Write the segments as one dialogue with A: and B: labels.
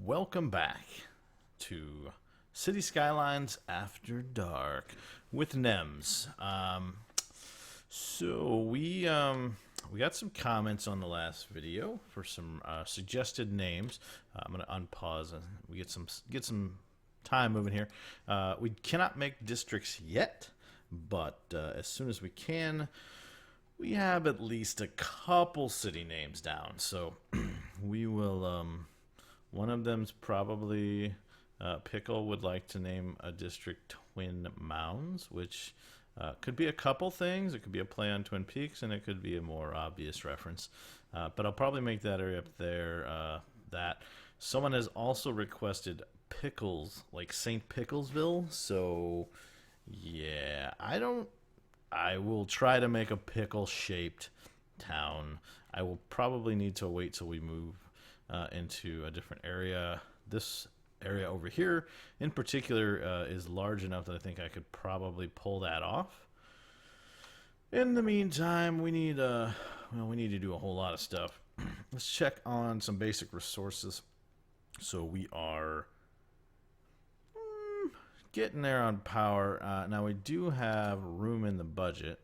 A: Welcome back to City Skylines After Dark with Nems. We got some comments on the last video for some suggested names. I'm gonna unpause and we get some time moving here. We cannot make districts yet, but as soon as we can, we have at least a couple city names down. So we will. One of them's probably Pickle would like to name a district Twin Mounds, which could be a couple things. It could be a play on Twin Peaks, and it could be a more obvious reference. But I'll probably make that area up there that. Someone has also requested Pickles, like St. Picklesville. So, yeah, I will try to make a pickle-shaped town. I will probably need to wait till we move into a different area. This area over here in particular is large enough that I think I could probably pull that off. In the meantime, we need to do a whole lot of stuff. Let's check on some basic resources. So we are getting there on power. Now we do have room in the budget.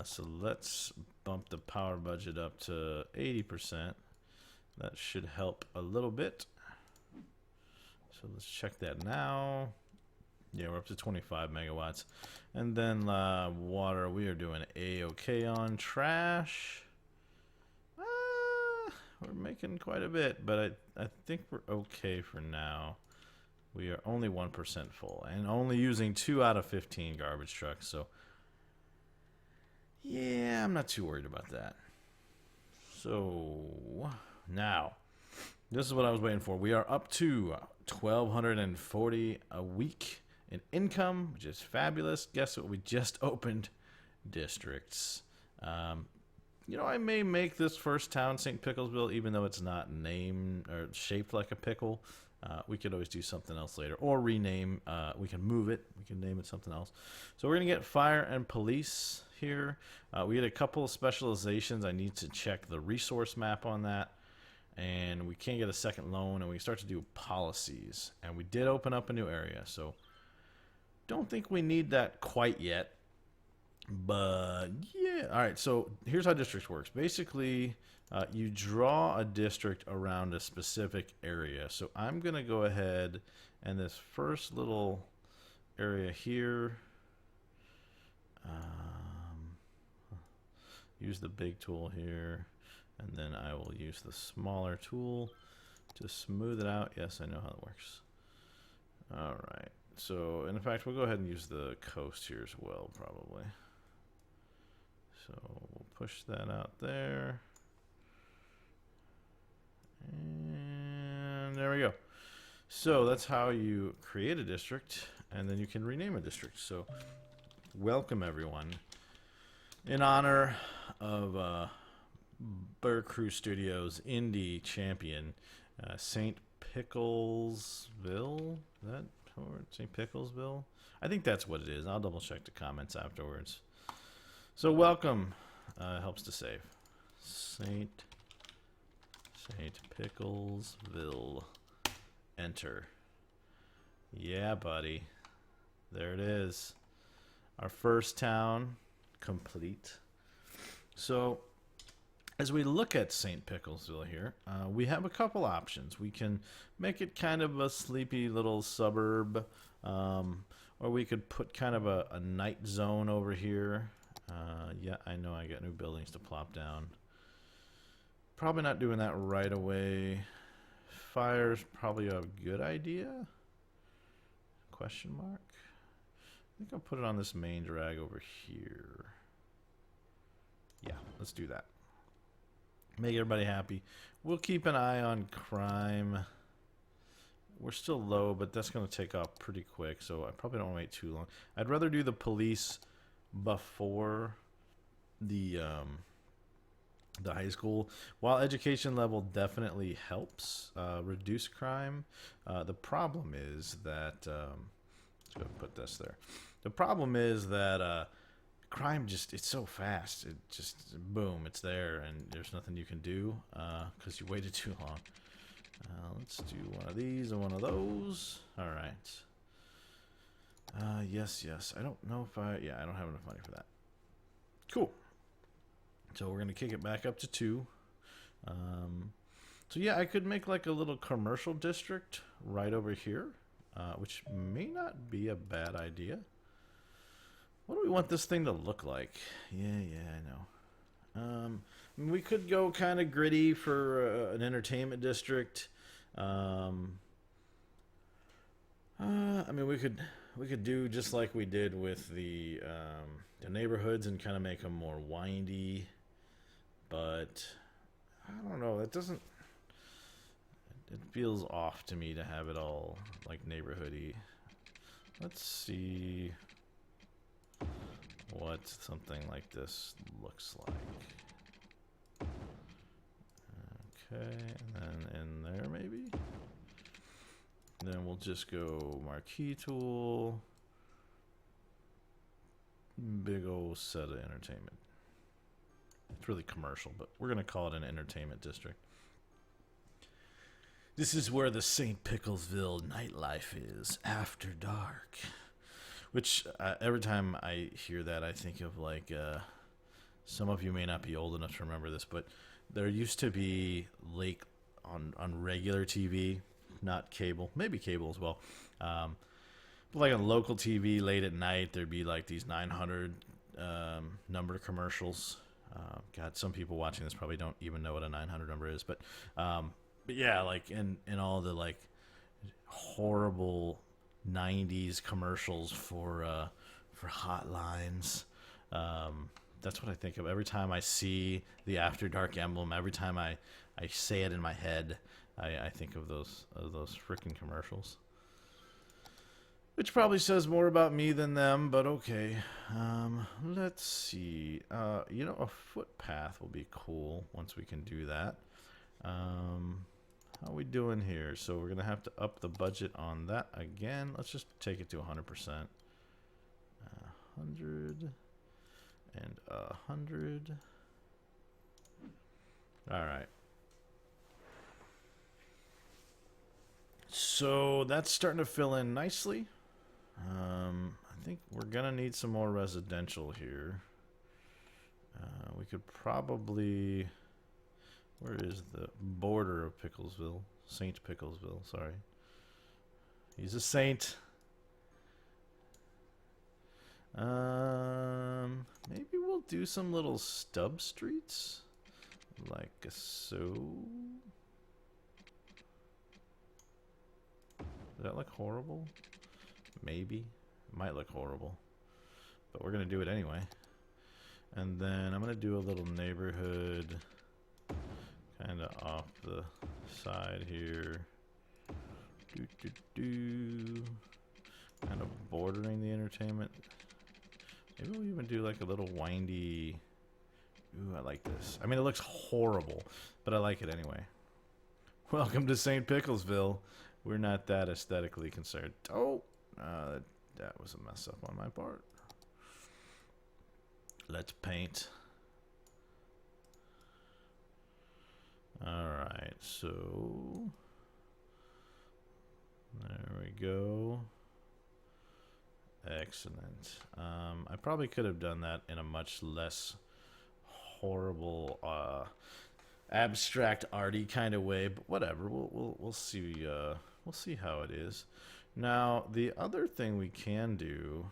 A: So let's bump the power budget up to 80%. That should help a little bit. So let's check that now. Yeah, we're up to 25 megawatts. And then water, we are doing A-OK on trash. We're making quite a bit, but I think we're okay for now. We are only 1% full and only using 2 out of 15 garbage trucks. So, yeah, I'm not too worried about that. So, now, this is what I was waiting for. We are up to 1,240 a week in income, which is fabulous. Guess what? We just opened districts. I may make this first town St. Picklesville, even though it's not named or shaped like a pickle. We could always do something else later, or rename. We can move it. We can name it something else. So we're gonna get fire and police here. We had a couple of specializations. I need to check the resource map on that. And we can't get a second loan, and we start to do policies. And we did open up a new area, so don't think we need that quite yet. But yeah, all right. So here's how districts works. Basically, you draw a district around a specific area. So I'm gonna go ahead and this first little area here. Use the big tool here. And then I will use the smaller tool to smooth it out. Yes, I know how it works. All right. So, in fact, we'll go ahead and use the coast here as well, probably. So, we'll push that out there. And there we go. So, that's how you create a district, and then you can rename a district. So, welcome, everyone. In honor of... Burr Crew Studios indie champion, St. Picklesville. Is that St. Picklesville? I think that's what it is. I'll double check the comments afterwards. So welcome. Helps to save. St. Picklesville. Enter. Yeah, buddy. There it is. Our first town complete. So as we look at St. Picklesville here, we have a couple options. We can make it kind of a sleepy little suburb, or we could put kind of a night zone over here. Yeah, I know I got new buildings to plop down. Probably not doing that right away. Fire's probably a good idea? Question mark? I think I'll put it on this main drag over here. Yeah, let's do that. Make everybody happy. We'll keep an eye on crime. We're still low, but that's going to take off pretty quick, so I probably don't want to wait too long. I'd rather do the police before the high school. While education level definitely helps reduce crime, the problem is that... let's go put this there. The problem is that... crime it's so fast. It just, boom, it's there, and there's nothing you can do because you waited too long. Let's do one of these and one of those. All right. Yes. I don't know if I don't have enough money for that. Cool. So we're gonna kick it back up to 2. So yeah, I could make like a little commercial district right over here, which may not be a bad idea. What do we want this thing to look like? Yeah, I know. We could go kind of gritty for an entertainment district. I mean, we could do just like we did with the neighborhoods and kind of make them more windy. But I don't know. It doesn't. It feels off to me to have it all like neighborhoody. Let's see what something like this looks like. Okay, and then in there maybe. Then we'll just go marquee tool. Big old set of entertainment. It's really commercial, but we're going to call it an entertainment district. This is where the St. Picklesville nightlife is after dark. Which, every time I hear that, I think of like, some of you may not be old enough to remember this, but there used to be like on regular TV, not cable, maybe cable as well. But like on local TV late at night, there'd be like these 900 number commercials. God, some people watching this probably don't even know what a 900 number is, but yeah, like in all the like horrible 90s commercials for hotlines. That's what I think of every time I see the After Dark emblem. Every time I say it in my head, I think of those freaking commercials. Which probably says more about me than them, but okay. Let's see. A footpath will be cool once we can do that. How are we doing here? So we're going to have to up the budget on that again. Let's just take it to 100%. 100 and 100. All right. So that's starting to fill in nicely. I think we're gonna need some more residential here. We could probably. Where is the border of Picklesville? St. Picklesville, sorry. He's a saint. Maybe we'll do some little stub streets. Like so. Does that look horrible? Maybe. It might look horrible. But we're going to do it anyway. And then I'm going to do a little neighborhood kind of off the side here. Kind of bordering the entertainment. Maybe we'll even do like a little windy. Ooh, I like this. I mean, it looks horrible, but I like it anyway. Welcome to St. Picklesville. We're not that aesthetically concerned. Oh, that was a mess up on my part. Let's paint. Alright, so there we go. Excellent. I probably could have done that in a much less horrible, abstract arty kind of way, but whatever. We'll see. We'll see how it is. Now, the other thing we can do,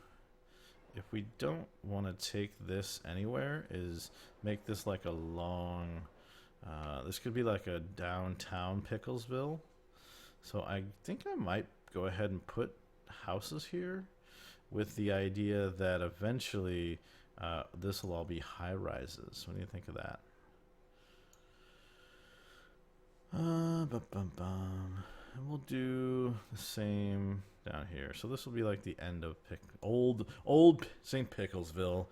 A: if we don't want to take this anywhere, is make this like a long. This could be like a downtown Picklesville. So I think I might go ahead and put houses here, with the idea that eventually this will all be high rises. What do you think of that? And we'll do the same down here. So this will be like the end of old St. Picklesville,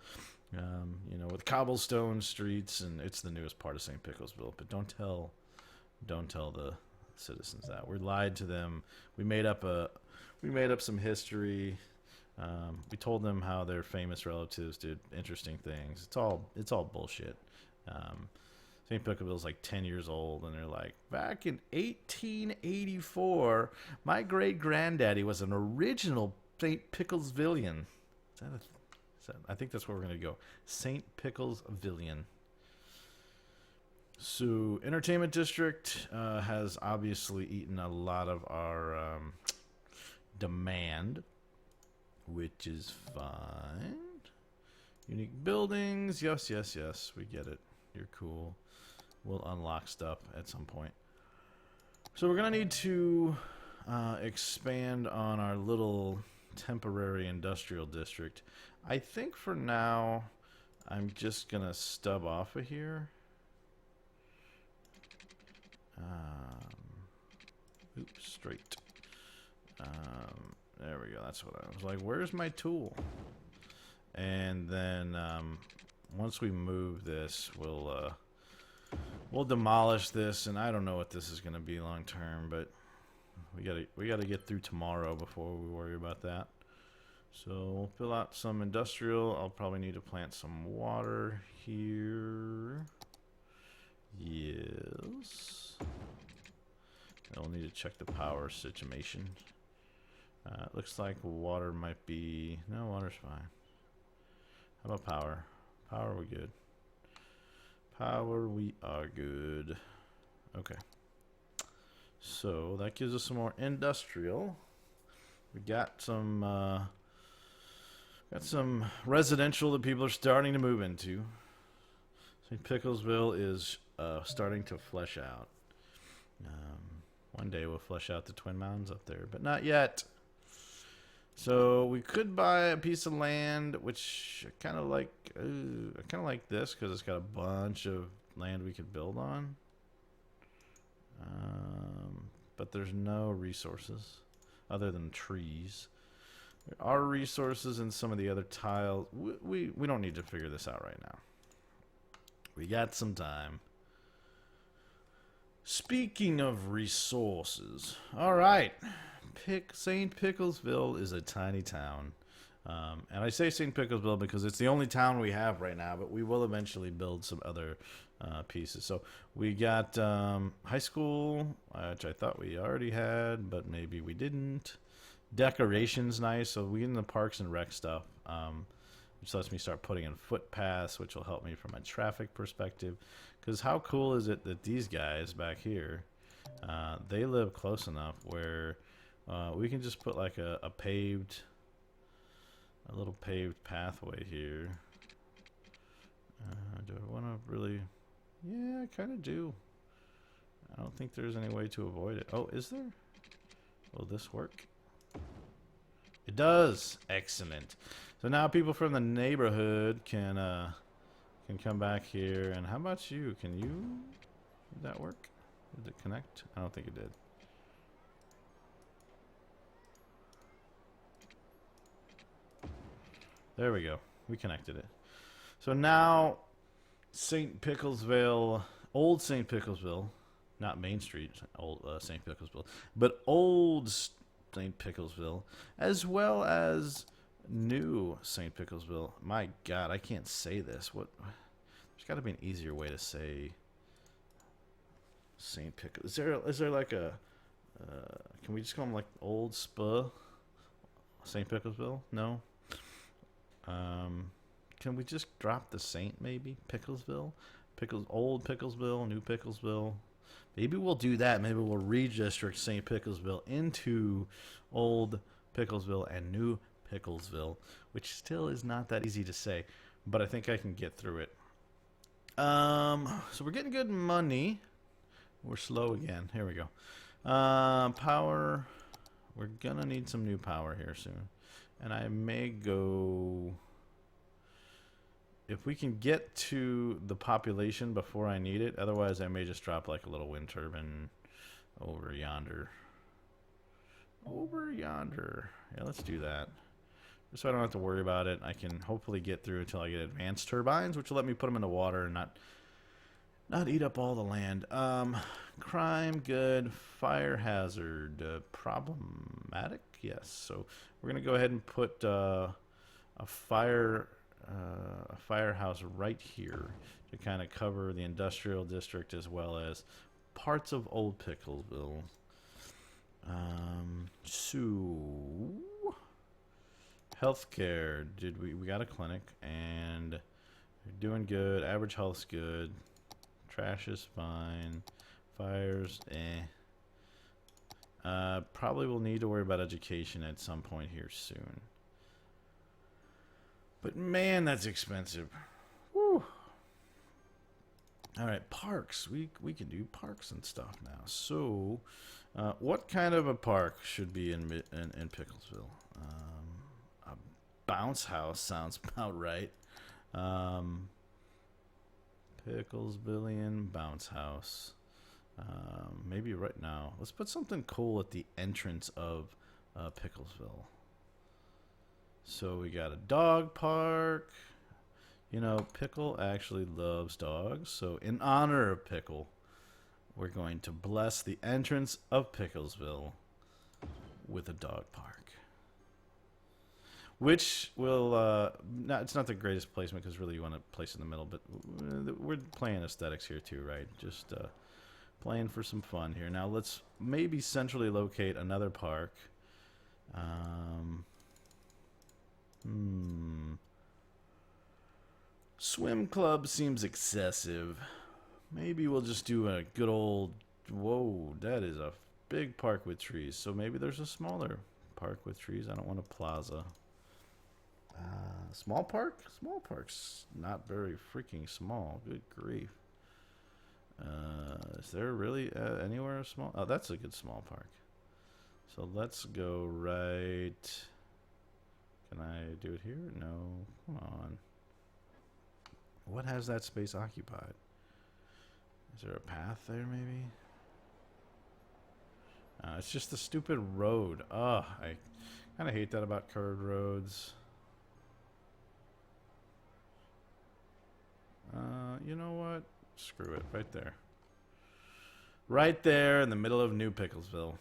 A: with cobblestone streets, and it's the newest part of St. Picklesville. But don't tell the citizens that we lied to them. We made up some history. We told them how their famous relatives did interesting things. It's all bullshit. St. Picklesville's like 10 years old, and they're like, back in 1884, my great granddaddy was an original St. Picklesvillian. I think that's where we're gonna go. St. Picklesvillian. So, Entertainment District has obviously eaten a lot of our demand, which is fine. Unique buildings. Yes, yes, yes. We get it. You're cool. We'll unlock stuff at some point. So, we're going to need to expand on our little temporary industrial district. I think for now, I'm just going to stub off of here. Oops, straight. There we go. That's what I was like. Where's my tool? And then once we move this, we'll demolish this. And I don't know what this is going to be long term, but we gotta get through tomorrow before we worry about that. So we'll fill out some industrial. I'll probably need to plant some water here. Yes. I'll need to check the power situation. Looks like water might be... No, water's fine. How about power? Power, we good. Power, we are good. Okay. So, that gives us some more industrial. We got some residential that people are starting to move into. St. Picklesville is starting to flesh out. One day we'll flesh out the Twin Mountains up there, but not yet. So we could buy a piece of land, which I kind of like. I kind of like this because it's got a bunch of land we could build on. But there's no resources other than trees. There are resources in some of the other tiles. We don't need to figure this out right now. We got some time. Speaking of resources, all right, St. Picklesville is a tiny town, and I say St. Picklesville because it's the only town we have right now, but we will eventually build some other pieces. So we got high school, which I thought we already had, but maybe we didn't. Decoration's nice, so we get in the parks and rec stuff, which lets me start putting in footpaths, which will help me from a traffic perspective. Because how cool is it that these guys back here, they live close enough where we can just put like a little paved pathway here. Do I want to really? Yeah, I kind of do. I don't think there's any way to avoid it. Oh, is there? Will this work? It does. Excellent. So now people from the neighborhood can come back here. And how about you? Did that work? Did it connect? I don't think it did. There we go. We connected it. So now St. Picklesville, old St. Picklesville, not Main Street, old St. Picklesville, but old St. Picklesville, as well as new St. Picklesville. My God, I can't say this. What? There's got to be an easier way to say St. Pickles. Is there like a? Can we just call them like Old Spa St. Picklesville? No. Can we just drop the Saint maybe? Picklesville, Old Picklesville, New Picklesville. Maybe we'll do that. Maybe we'll redistrict St. Picklesville into Old Picklesville and New Picklesville, which still is not that easy to say, but I think I can get through it. So we're getting good money. We're slow again. Here we go. Power. We're gonna need some new power here soon, and I may go. If we can get to the population before I need it, otherwise I may just drop like a little wind turbine over yonder. Over yonder. Yeah, let's do that. Just so I don't have to worry about it. I can hopefully get through until I get advanced turbines, which will let me put them in the water and not eat up all the land. Crime, good. Fire hazard, problematic? Yes. So we're going to go ahead and put a fire a firehouse right here to kind of cover the industrial district as well as parts of Old Picklesville. So healthcare, we got a clinic and we're doing good. Average health's good. Trash is fine. Fires, probably will need to worry about education at some point here soon. But man, that's expensive. Woo. All right, parks. We can do parks and stuff now. So, what kind of a park should be in Picklesville? A bounce house sounds about right. Picklesvillian bounce house. Maybe right now. Let's put something cool at the entrance of Picklesville. So we got a dog park. You know, Pickle actually loves dogs. So in honor of Pickle, we're going to bless the entrance of Picklesville with a dog park. Which will, it's not the greatest placement because really you want to place in the middle, but we're playing aesthetics here too, right? Just playing for some fun here. Now let's maybe centrally locate another park. Swim club seems excessive. Maybe we'll just do a good old... Whoa, that is a big park with trees. So maybe there's a smaller park with trees. I don't want a plaza. Small park? Small park's not very freaking small. Good grief. Is there really anywhere small? Oh, that's a good small park. So let's go right... Can I do it here? No. Come on. What has that space occupied? Is there a path there, maybe? It's just a stupid road. Ugh, I kind of hate that about curved roads. You know what? Screw it. Right there. Right there in the middle of New Picklesville.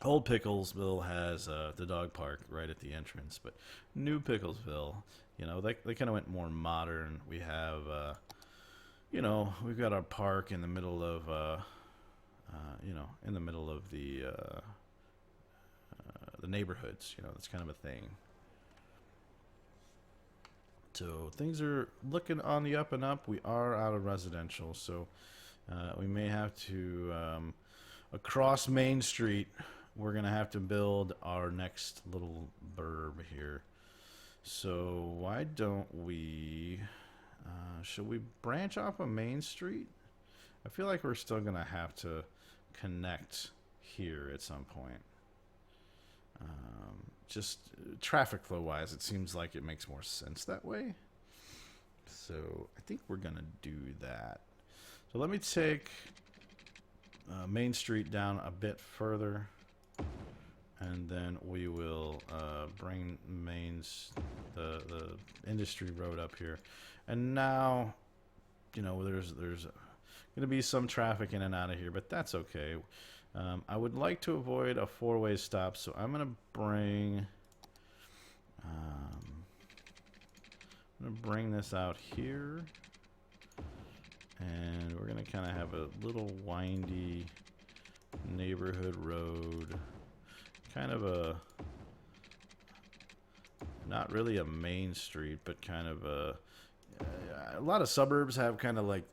A: Old Picklesville has the dog park right at the entrance, but New Picklesville, you know, they kind of went more modern. We have, you know, we've got our park in the middle of, you know, in the middle of the neighborhoods. You know, that's kind of a thing. So things are looking on the up and up. We are out of residential, so we may have to, across Main Street, we're going to have to build our next little burb here. So why don't we, should we branch off of Main Street? I feel like we're still going to have to connect here at some point. Just traffic flow wise, it seems like it makes more sense that way. So I think we're going to do that. So let me take Main Street down a bit further, and then we will bring the industry road up here. And now, you know, there's going to be some traffic in and out of here, but that's okay. I would like to avoid a four-way stop, so I'm going to bring this out here. And we're going to kind of have a little windy neighborhood road. Kind of a, not really a main street, but kind of a lot of suburbs have kind of like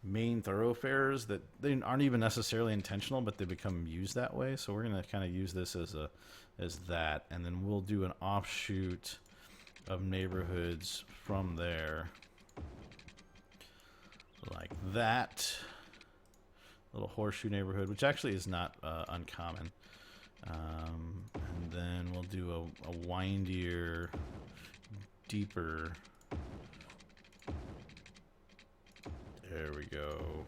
A: main thoroughfares that they aren't even necessarily intentional, but they become used that way. So we're going to kind of use this as that, and then we'll do an offshoot of neighborhoods from there. Like that. Little horseshoe neighborhood, which actually is not uncommon. And then we'll do a windier, deeper. There we go.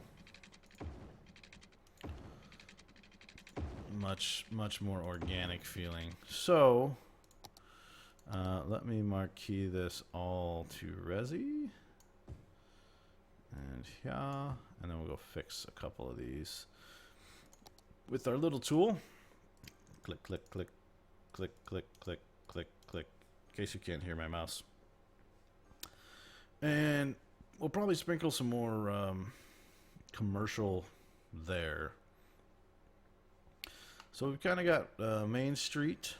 A: Much more organic feeling. So, let me marquee this all to Resi. And yeah, and then we'll go fix a couple of these with our little tool. Click, click, click, click, click, click, click, click. In case you can't hear my mouse. And we'll probably sprinkle some more commercial there. So we've kind of got Main Street.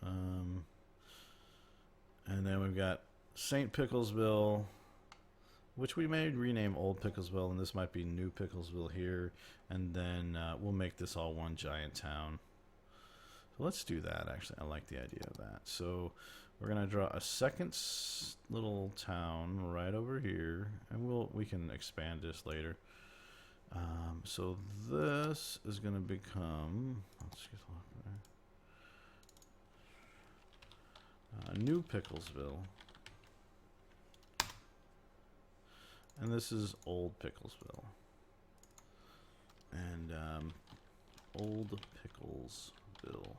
A: And then we've got St. Picklesville, which we may rename Old Picklesville, and this might be New Picklesville here. And then we'll make this all one giant town. So let's do that, actually. I like the idea of that. So we're going to draw a second little town right over here, and we can expand this later. So this is going to become... Let's get New Picklesville. And this is Old Picklesville. And Old Picklesville.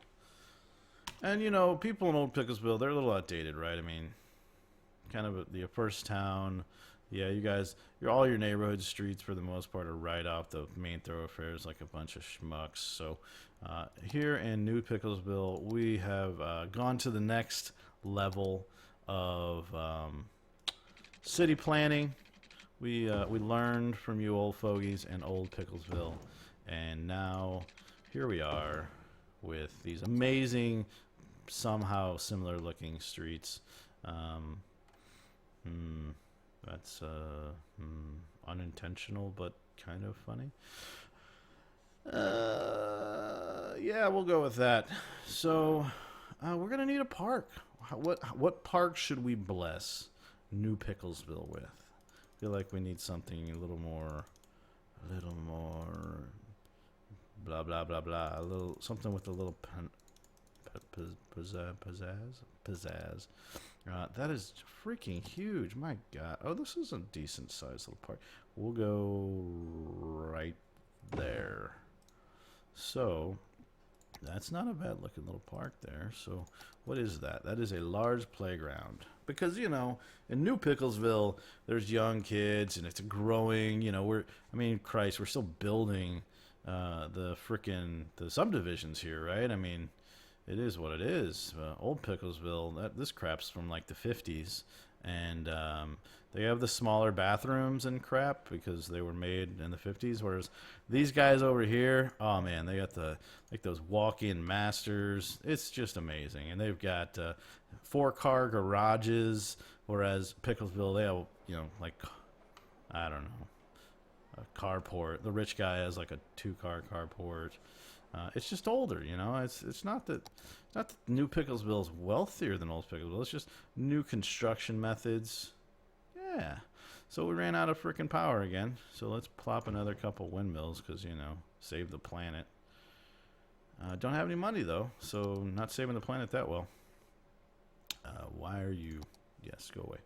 A: And, you know, people in Old Picklesville, they're a little outdated, right? I mean, kind of the first town. Yeah, you guys, all your neighborhood streets, for the most part, are right off the main thoroughfares like a bunch of schmucks. So here in New Picklesville, we have gone to the next level of city planning. We learned from you old fogies in Old Picklesville, and now here we are with these amazing, somehow similar looking streets. That's unintentional, but kind of funny. Yeah, we'll go with that. So we're gonna need a park. What park should we bless New Picklesville with? I feel like we need something a little more blah blah blah blah. Something with a little pizzazz. That is freaking huge. My God. Oh, this is a decent sized little park. We'll go right there. So that's not a bad looking little park there. So what is that? That is a large playground. Because, you know, in New Picklesville, there's young kids and it's growing. You know, Christ, we're still building the subdivisions here, right? I mean, it is what it is. Old Picklesville, this crap's from like the 50s. And they have the smaller bathrooms and crap because they were made in the 50s. Whereas these guys over here, oh man, they got those walk-in masters. It's just amazing. And they've got 4-car garages. Whereas Picklesville, they have, you know, like, I don't know, a carport. The rich guy has like a 2-car carport. It's just older, you know. It's not that New Picklesville is wealthier than Old Picklesville. It's just new construction methods. Yeah. So we ran out of freaking power again. So let's plop another couple windmills because, you know, save the planet. Don't have any money though, so not saving the planet that well. Why are you? Yes, go away.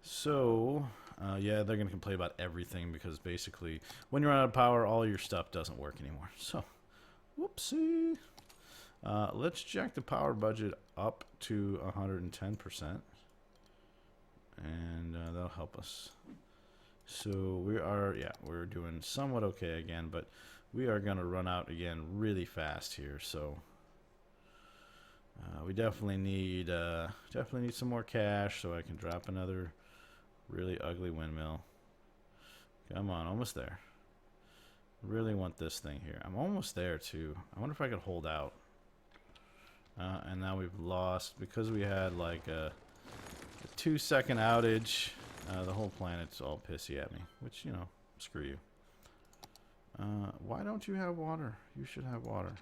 A: So yeah, they're gonna complain about everything because basically, when you run out of power, all your stuff doesn't work anymore. So. Whoopsie. Let's jack the power budget up to 110%. And that'll help us. So we're doing somewhat okay again, but we are going to run out again really fast here. So we definitely need some more cash so I can drop another really ugly windmill. Come on, almost there. Really want this thing here. I'm almost there too. I wonder if I could hold out. And now we've lost because we had like a 2-second outage. The whole planet's all pissy at me, which, you know, screw you. Why don't you have water? You should have water.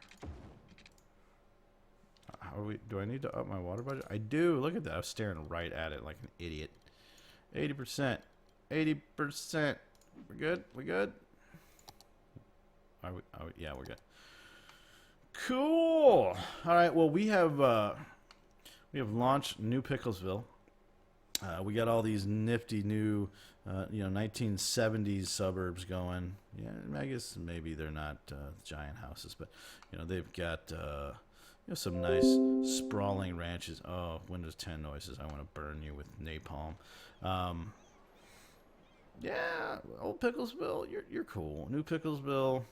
A: Do I need to up my water budget? I do. Look at that. I was staring right at it like an idiot. 80%. 80%. We're good? We good? Yeah, we're good. Cool. All right. Well, we have launched New Picklesville. We got all these nifty new, 1970s suburbs going. Yeah, I guess maybe they're not giant houses, but you know they've got some nice sprawling ranches. Oh, Windows 10 noises! I want to burn you with napalm. Yeah, Old Picklesville, you're cool. New Picklesville.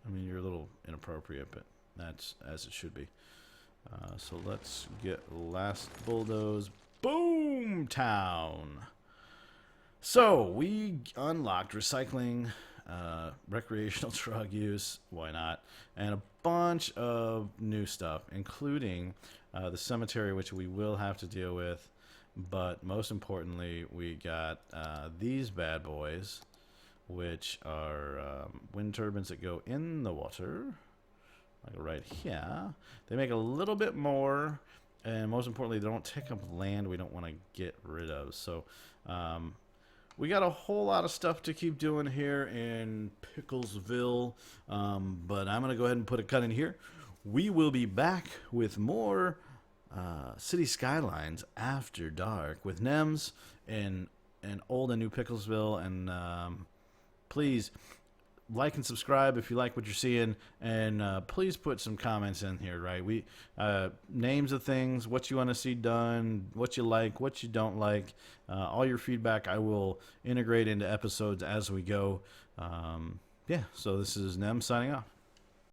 A: I mean, you're a little inappropriate, but that's as it should be. So let's get last bulldoze Boom Town. So we unlocked recycling, recreational drug use, why not, and a bunch of new stuff, including the cemetery, which we will have to deal with. But most importantly, we got these bad boys, which are wind turbines that go in the water, like right here. They make a little bit more, and most importantly, they don't take up land we don't want to get rid of. So we got a whole lot of stuff to keep doing here in Picklesville, but I'm going to go ahead and put a cut in here. We will be back with more City Skylines after dark with Nemes in old and new Picklesville. And please like and subscribe if you like what you're seeing, and please put some comments in here, right? We names of things, what you want to see done, what you like, what you don't like, all your feedback I will integrate into episodes as we go. Yeah, so this is Nem signing off.